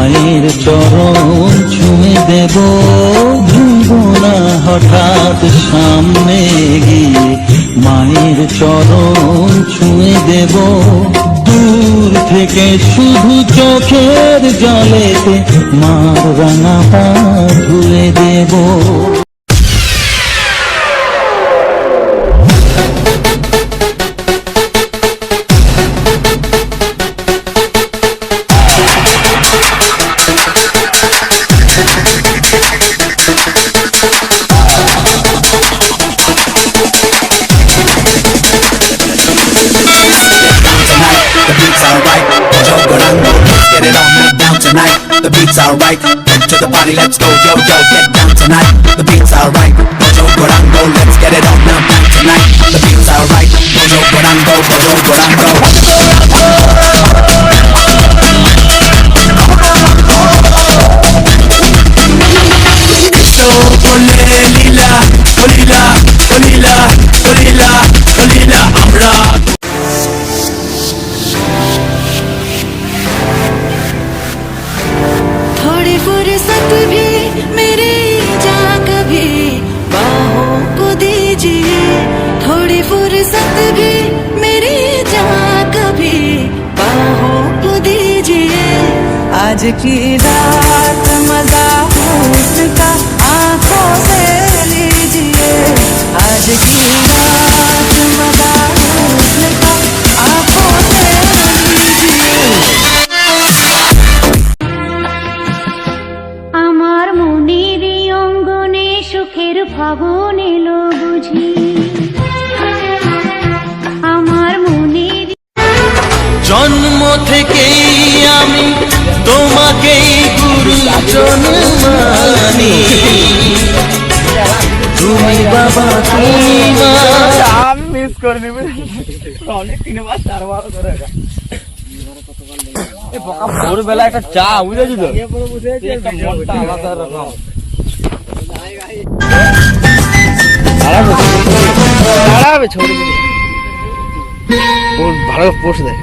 মায়ের চরণ ছুঁয়ে দেব, ভুলব না হঠাৎ সামনে গিয়ে মায়ের চরণ ছুঁয়ে দেব। দূর থেকে শুধু চোখের জলেতে মার রাঙা পা ধুয়ে দেব। The beat's alright, come to the party, let's go, yo, yo, get down tonight. The beat's alright, Mojo Guarango, let's get it on now, night tonight. The beat's alright, Mojo Guarango, Mojo Guarango. So, Olila, Olila, Olila, Olila, Olila, Amra. थोड़ी फुर्सत भी मेरी जा कभी बाहों को दीजिए, थोड़ी फुर्सत भी मेरी जा कभी बाहों को दीजिए। आज की रात मजा हुस्न का आंखों से लीजिए, आज की रात मजा हुस्न का आंखों से लीजिए। আমার মনের অঙ্গনে সুখের ভাবন এলো বুঝি, আমার মনের জন্ম থেকেই আমি তোমাকেই গুরুজন মানি, তুমি বাবা তুমি মা। আমি মিস করে নেব অনেক 3বার 4বার ধরে এই বকা ভোরবেলা একটা চা বুঝেছি তো একটা মনটা আলাদা রকম দাঁড়াবে ছোট ওর ভালো পোস্ট দেয়।